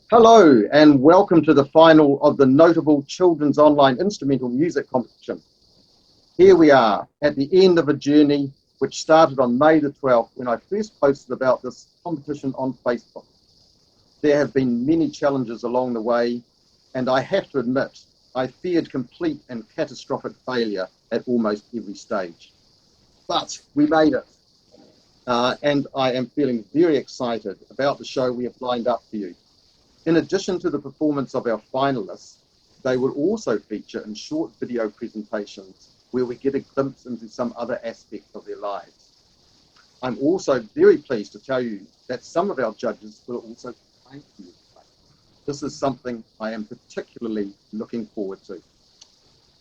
Hello and welcome to the final of the Notable Children's Online Instrumental Music Competition. Here we are at the end of a journey which started on May the 12th when I first posted about this competition on Facebook. There have been many challenges along the way, and I have to admit, I feared complete and catastrophic failure at almost every stage. But we made it, and I am feeling very excited about the show we have lined up for you. In addition to the performance of our finalists, they will also feature in short video presentations where we get a glimpse into some other aspects of their lives. I'm also very pleased to tell you that some of our judges will also play for you today. This is something I am particularly looking forward to.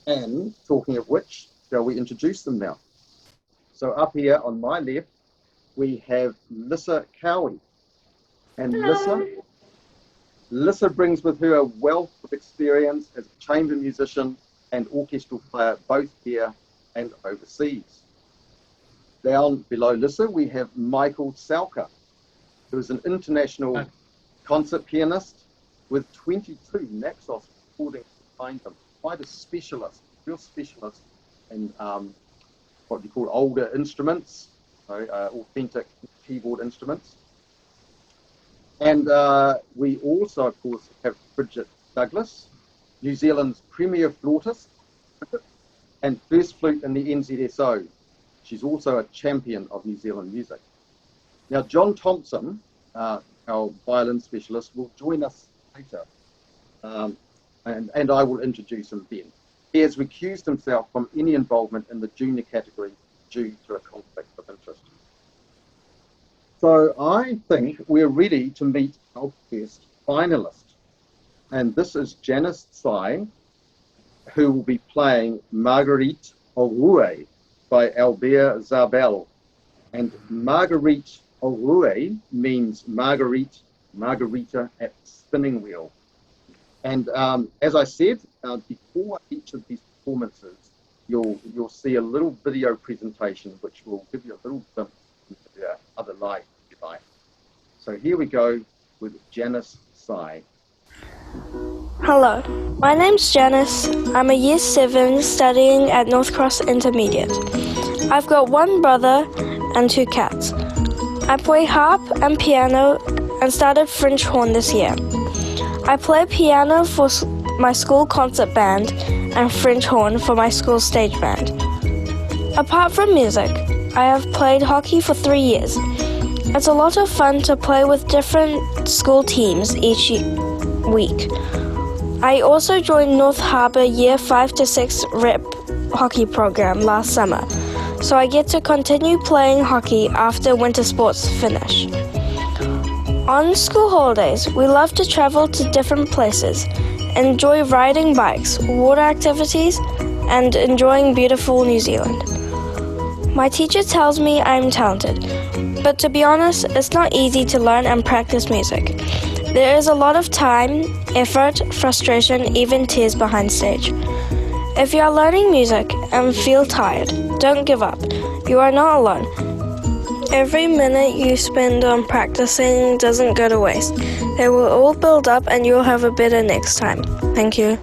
And talking of which, shall we introduce them now? So up here on my left, we have Lissa Cowie. And Lissa brings with her a wealth of experience as a chamber musician and orchestral player, both here and overseas. Down below Lissa, we have Michael Salka, who is an international concert pianist with 22 Naxos recordings behind him. Quite a specialist, real specialist in what you call older instruments, authentic keyboard instruments. And we also, of course, have Bridget Douglas, New Zealand's premier flautist and first flute in the NZSO. She's also a champion of New Zealand music. Now, John Thompson, our violin specialist, will join us later, and I will introduce him then. He has recused himself from any involvement in the junior category due to a conflict of interest. So I think we're ready to meet our first finalist. And this is Janice Tsai, who will be playing Marguerite Orue by Albert Zabel. And Marguerite Orue means Margarita at the spinning wheel. And as I said, before each of these performances, you'll see a little video presentation which will give you a little glimpse into their other life, if you like. So here we go with Janice Tsai. Hello, my name's Janice. I'm a Year 7 studying at North Cross Intermediate. I've got one brother and 2 cats. I play harp and piano and started French horn this year. I play piano for my school concert band and French horn for my school stage band. Apart from music, I have played hockey for 3 years. It's a lot of fun to play with different school teams each week. I also joined North Harbour Year 5 to 6 rep hockey program last summer, so I get to continue playing hockey after winter sports finish. On school holidays, we love to travel to different places, enjoy riding bikes, water activities, and enjoying beautiful New Zealand. My teacher tells me I'm talented, but to be honest, it's not easy to learn and practice music. There is a lot of time, effort, frustration, even tears behind stage. If you are learning music and feel tired, don't give up. You are not alone. Every minute you spend on practicing doesn't go to waste. They will all build up and you'll have a better next time. Thank you.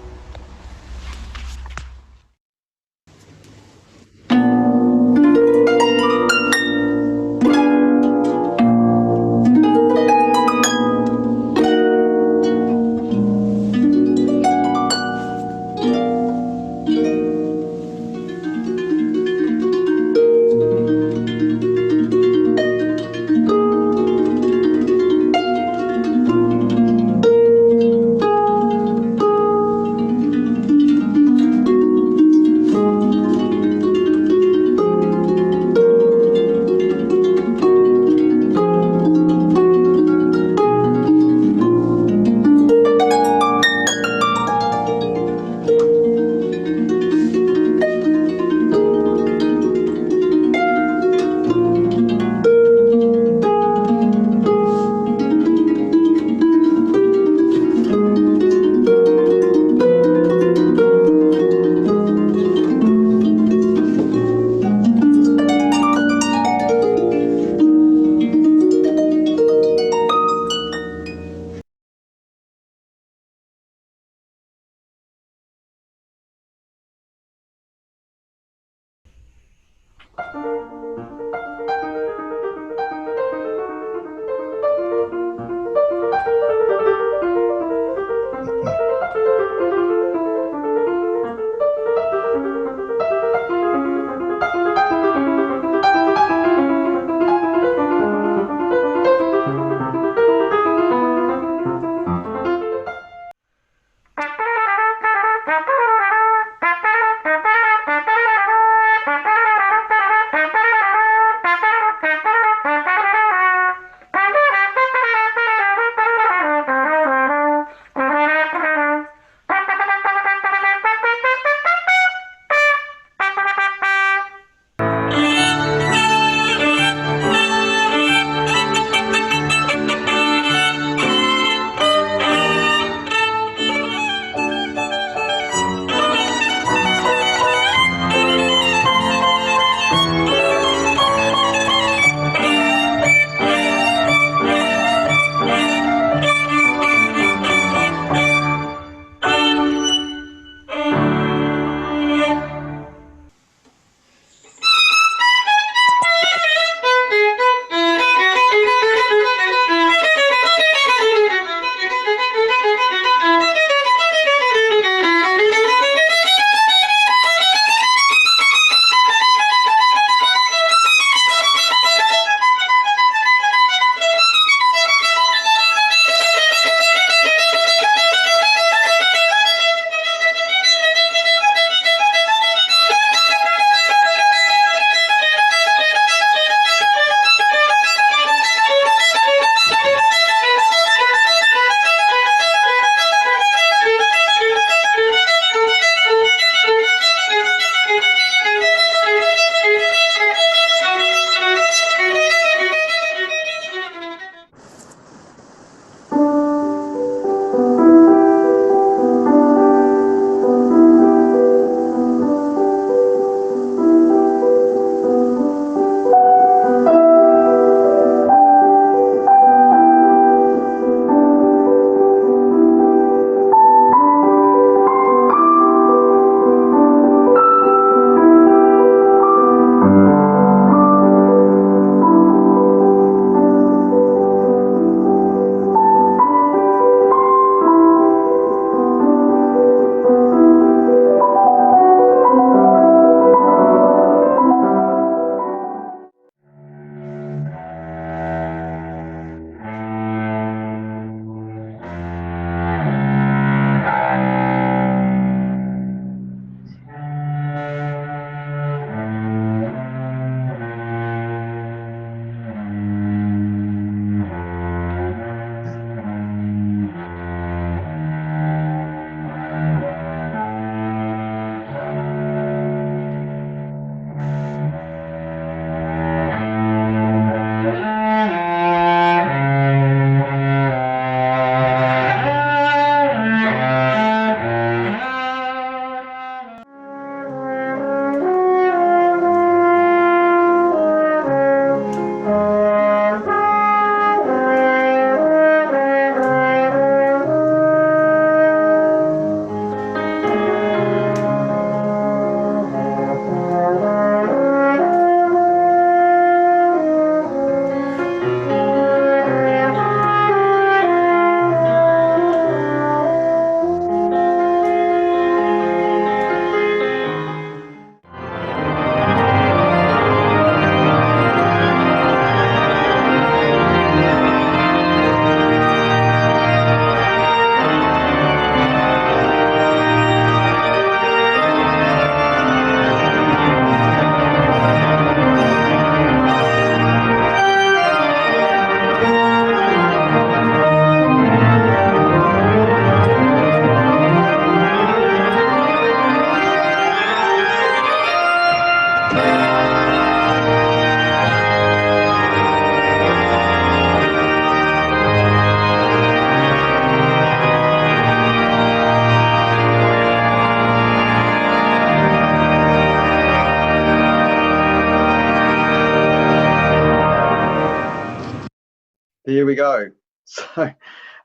Here we go. So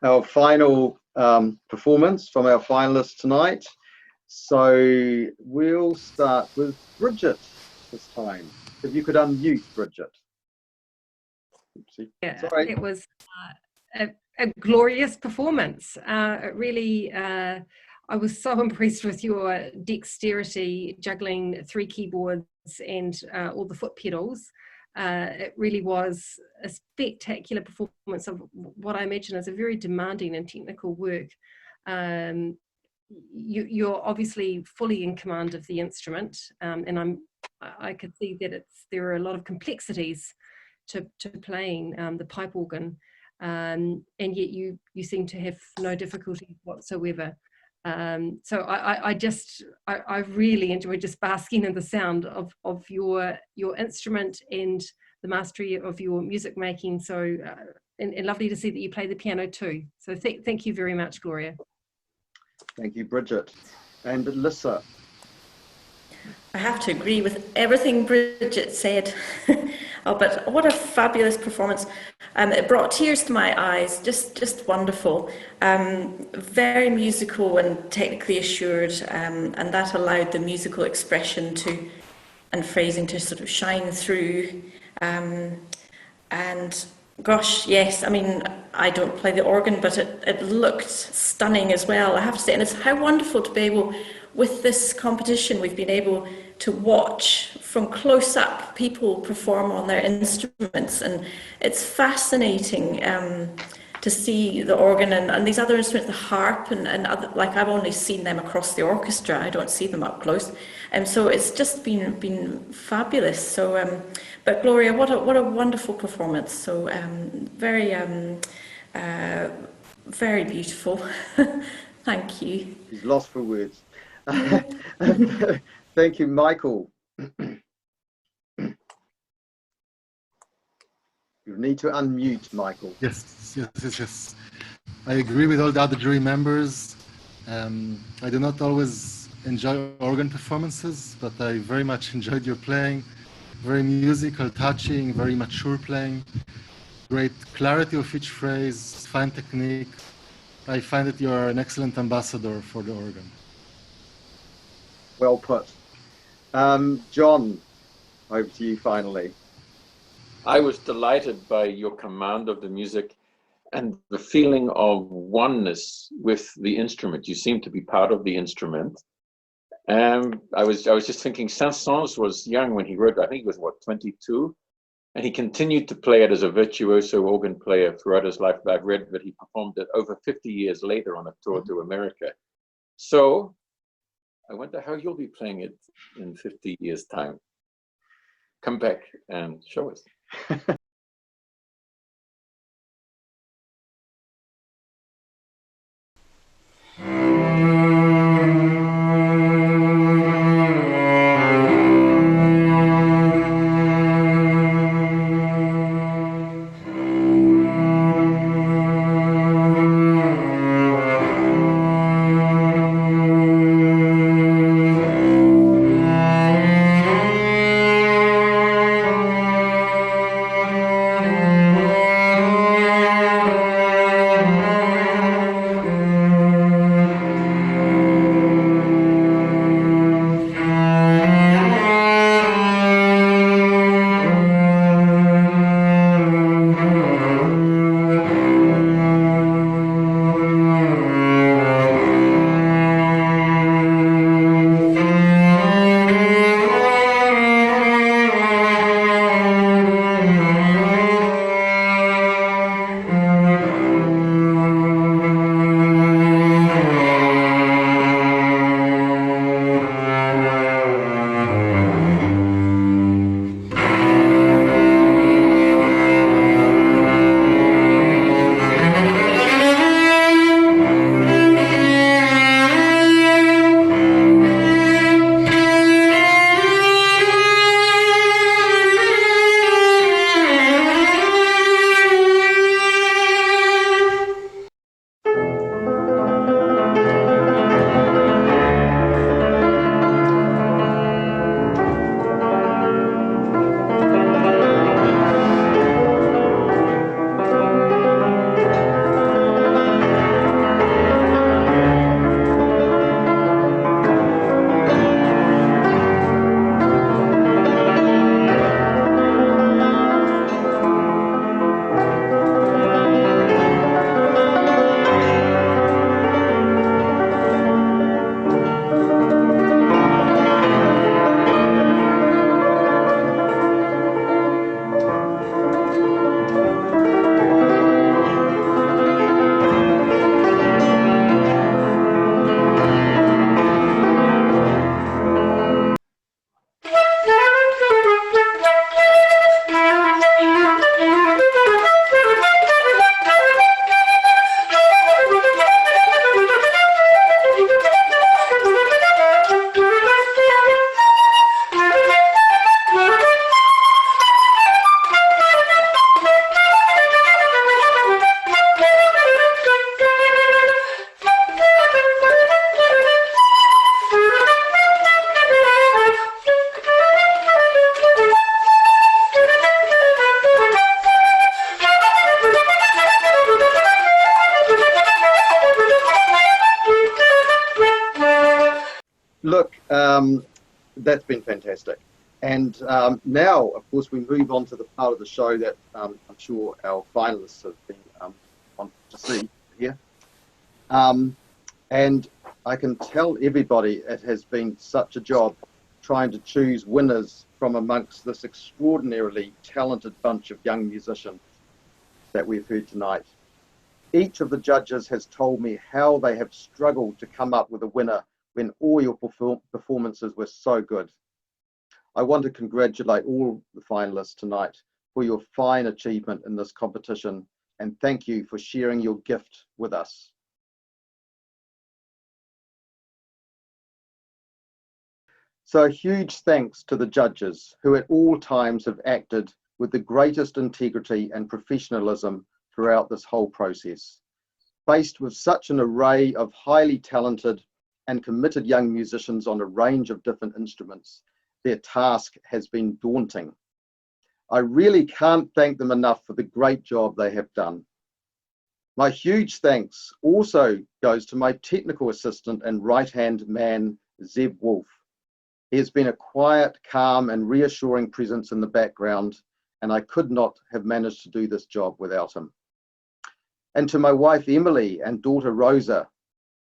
our final performance from our finalists tonight. So we'll start with Bridget this time. If you could unmute, Bridget. Oopsie. Yeah, Sorry. it was a glorious performance. It really, I was so impressed with your dexterity juggling 3 keyboards and all the foot pedals. It really was a spectacular performance of what I imagine is a very demanding and technical work. You're obviously fully in command of the instrument, and I could see that there are a lot of complexities to playing the pipe organ, and yet you seem to have no difficulty whatsoever. So I really enjoyed just basking in the sound of your instrument and the mastery of your music making. So and lovely to see that you play the piano too. So thank you very much, Gloria. Thank you, Bridget. And Alyssa. I have to agree with everything Bridget said. Oh, but what a fabulous performance. It brought tears to my eyes, just wonderful. Very musical and technically assured, and that allowed the musical expression and phrasing to sort of shine through. And gosh, yes, I mean, I don't play the organ, but it looked stunning as well, I have to say. And it's how wonderful to be able, with this competition, we've been able to watch from close up people perform on their instruments, and it's fascinating to see the organ and these other instruments, the harp and other, like I've only seen them across the orchestra, I don't see them up close, and so it's just been fabulous. So but Gloria, what a wonderful performance. So very very beautiful. Thank you. He's lost for words. Thank you, Michael. You need to unmute, Michael. Yes. I agree with all the other jury members. I do not always enjoy organ performances, but I very much enjoyed your playing. Very musical, touching, very mature playing. Great clarity of each phrase, fine technique. I find that you are an excellent ambassador for the organ. Well put. John, over to you finally. I was delighted by your command of the music and the feeling of oneness with the instrument. You seem to be part of the instrument. I was just thinking, Saint-Saëns was young when he wrote, I think he was, what, 22? And he continued to play it as a virtuoso organ player throughout his life. I've read that he performed it over 50 years later on a tour to America. So I wonder how you'll be playing it in 50 years' time. Come back and show us. Look, that's been fantastic. And now, of course, we move on to the part of the show that I'm sure our finalists have been wanting to see here. And I can tell everybody it has been such a job trying to choose winners from amongst this extraordinarily talented bunch of young musicians that we've heard tonight. Each of the judges has told me how they have struggled to come up with a winner when all your performances were so good. I want to congratulate all the finalists tonight for your fine achievement in this competition, and thank you for sharing your gift with us. So a huge thanks to the judges who at all times have acted with the greatest integrity and professionalism throughout this whole process. Faced with such an array of highly talented and committed young musicians on a range of different instruments, their task has been daunting. I really can't thank them enough for the great job they have done. My huge thanks also goes to my technical assistant and right-hand man, Zeb Wolf. He has been a quiet, calm and reassuring presence in the background, and I could not have managed to do this job without him. And to my wife Emily and daughter Rosa,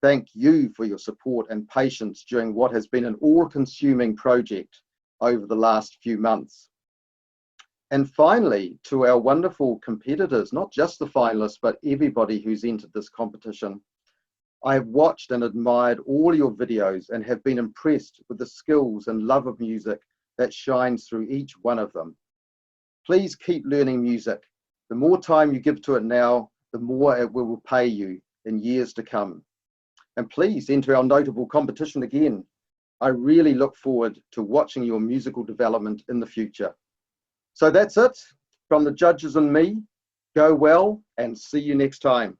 thank you for your support and patience during what has been an all-consuming project over the last few months. And finally, to our wonderful competitors, not just the finalists, but everybody who's entered this competition, I have watched and admired all your videos and have been impressed with the skills and love of music that shines through each one of them. Please keep learning music. The more time you give to it now, the more it will pay you in years to come. And please enter our notable competition again. I really look forward to watching your musical development in the future. So that's it from the judges and me. Go well and see you next time.